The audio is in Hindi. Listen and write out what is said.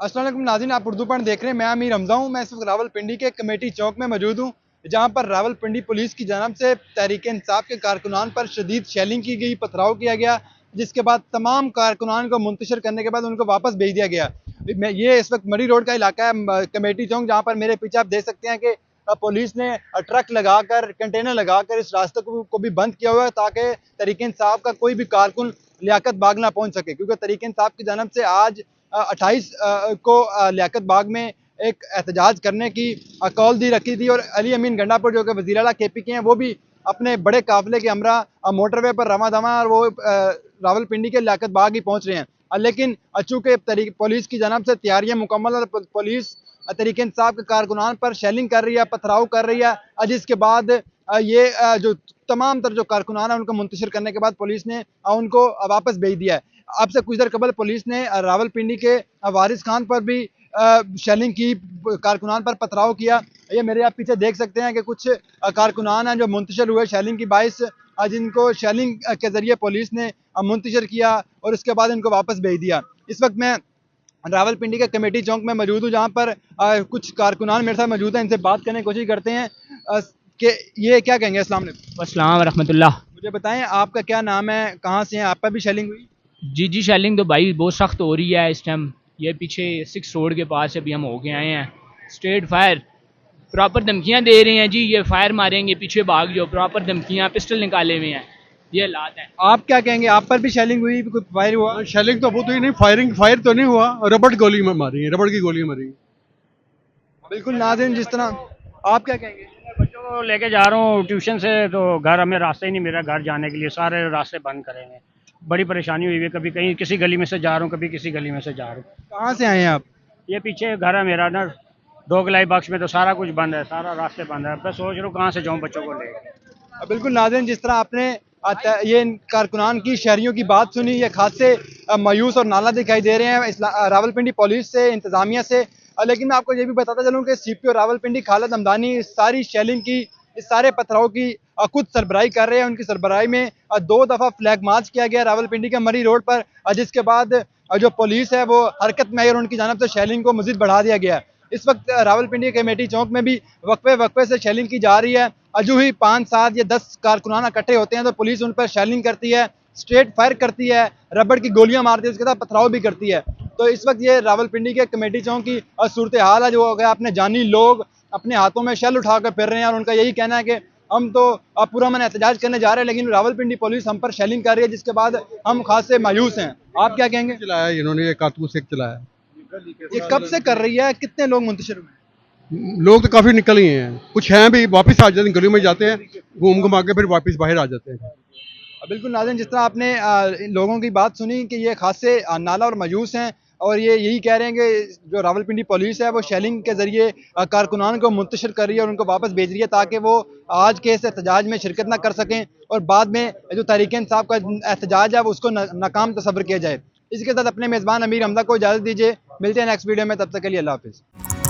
अस्सलाम वालेकुम नाज़रीन, आप उर्दू पढ़ देख रहे हैं। मैं अमीर हमजा हूँ। मैं इस वक्त रावलपिंडी के कमेटी चौक में मौजूद हूँ, जहाँ पर रावलपिंडी पुलिस की जानब से तहरीक इंसाफ के कारकुनान पर शदीद शेलिंग की गई, पथराव किया गया, जिसके बाद तमाम कारकुनान को मुंतशिर करने के बाद उनको वापस भेज दिया गया। ये इस वक्त मरी रोड का इलाका है, कमेटी चौक, जहाँ पर मेरे पीछे आप देख सकते हैं कि पुलिस ने ट्रक लगाकर, कंटेनर लगाकर इस रास्ते को भी बंद किया हुआ है, ताकि तहरीक इंसाफ का कोई भी कारकुन लियाकत बाग ना पहुँच सके। क्योंकि तहरीक इंसाफ की जानब से आज 28 को लियाकत बाग में एक एहतजाज करने की कॉल दी रखी थी, और अली अमीन गंडापुर जो कि वज़ीर आला KP के हैं, वो भी अपने बड़े काफिले के हमरा मोटरवे पर रवा दवा, और वो रावलपिंडी के लियाकत बाग ही पहुंच रहे हैं। लेकिन चूंकि पुलिस की जानब से तैयारियां मुकम्मल, और पुलिस तहरीक इंसाफ के कारकुनान पर शेलिंग कर रही है, पथराव कर रही है, जिसके बाद ये जो तमाम तर जो कारकुनान है उनको मुंतशिर करने के बाद पुलिस ने उनको वापस भेज दिया है। अब से कुछ देर कबल पुलिस ने रावलपिंडी के वारिस खान पर भी शेलिंग की, कारकुनान पर पथराव किया। ये मेरे आप पीछे देख सकते हैं कि कुछ कारकुनान हैं जो मुंतशिर हुए शेलिंग की बाइस, जिनको शेलिंग के जरिए पुलिस ने मुंतशिर किया और उसके बाद इनको वापस भेज दिया। इस वक्त मैं रावलपिंडी के कमेटी चौक में मौजूद हूँ, जहाँ पर कुछ कारकुनान मेरे साथ मौजूद हैं। इनसे बात करने की कोशिश करते हैं कि ये क्या कहेंगे। अस्सलाम वालेकुम। अस्सलाम वरहमतुल्लाह। मुझे बताएं आपका क्या नाम है, कहाँ से हैं, आप पर भी शेलिंग हुई? जी शेलिंग तो भाई बहुत सख्त हो रही है इस टाइम। ये पीछे 6 रोड के पास अभी हम होके आए हैं। स्ट्रेट फायर, प्रॉपर धमकियां दे रहे हैं जी, ये फायर मारेंगे, पीछे भाग जाओ, प्रॉपर धमकियां, पिस्टल निकाले हुए हैं। ये हालात हैं। आप क्या कहेंगे, आप पर भी शेलिंग हुई, कुछ फायर हुआ? शेलिंग तो बहुत हुई नहीं, फायर तो नहीं हुआ, रबड़ गोली में मारी, रबड़ की गोली मारी। बिल्कुल नाज़रीन, जिस तरह आप क्या कहेंगे? बच्चों को लेके जा रहा हूँ ट्यूशन से, तो घर हमें रास्ते ही नहीं, मेरा घर जाने के लिए सारे रास्ते बंद करेंगे। बड़ी परेशानी हुई है, कभी कहीं किसी गली में से जा रहा हूँ, कभी किसी गली में से जा रहा हूँ। कहाँ से आए हैं आप? ये पीछे घर है मेरा ना, दोगलाई बख्श में, तो सारा कुछ बंद है, सारा रास्ते बंद है। मैं सोच रहा हूँ कहाँ से जाऊँ बच्चों को लेकर। बिल्कुल नाज़रीन, जिस तरह आपने ये कारकुनान की, शहरियों की बात सुनी, ये खासे मायूस और नाला दिखाई दे रहे हैं रावलपिंडी पुलिस से, इंतजामिया से। लेकिन मैं आपको ये भी बताता चलूँ कि CPO रावलपिंडी खालिद हमदानी इस सारी शेलिंग की, इस सारे पथराव की खुद सरबराही कर रहे हैं। उनकी सरबराही में 2 दफ़ा फ्लैग मार्च किया गया रावलपिंडी के मरी रोड पर, जिसके बाद जो पुलिस है वो हरकत में आई और उनकी जानब से शेलिंग को मज़ीद बढ़ा दिया गया। इस वक्त रावलपिंडी कमेटी चौक में भी वक्फे से शेलिंग की जा रही है। जो ही 5, 7 या 10 कारकुनान इकट्ठे होते हैं तो पुलिस उन पर शेलिंग करती है, स्ट्रेट फायर करती है, रबड़ की गोलियां मारती है, उसके साथ पथराव भी करती है। तो इस वक्त ये रावलपिंडी के कमेटी चौक की सूरत हाल है, जो हो गया अपने जानी लोग अपने हाथों में शेल उठाकर फिर रहे हैं, और उनका यही कहना है कि हम तो पुरअमन एहतजाज करने जा रहे हैं, लेकिन रावलपिंडी पुलिस हम पर शेलिंग कर रही है, जिसके बाद हम खासे मायूस हैं। आप क्या कहेंगे? चलाया इन्होंने, ये कारतूस एक चलाया। ये कब से कर रही है, कितने लोग मुंतशिर हुए? लोग तो काफी निकल ही हैं, कुछ हैं भी वापस आ जाते हैं, गलियों में जाते हैं, घूम घुमा के फिर वापस बाहर आ जाते हैं। बिल्कुल नाज़रीन, जिस तरह आपने इन लोगों की बात सुनी कि ये खासे नाला और मायूस हैं, और ये यही कह रहे हैं कि जो रावलपिंडी पुलिस है वो शेलिंग के ज़रिए कारकुनान को मुंतशिर कर रही है और उनको वापस भेज रही है, ताकि वो आज के इस एहतजाज में शिरकत ना कर सकें और बाद में जो तहरीक इंसाफ का एहतजाज है वो उसको नाकाम तस्वर किया जाए। इसके साथ अपने मेज़बान अमीर हमजा को इजाज़त दीजिए। मिलते हैं नेक्स्ट वीडियो में, तब तक के लिए अल्लाह हाफ़िज़।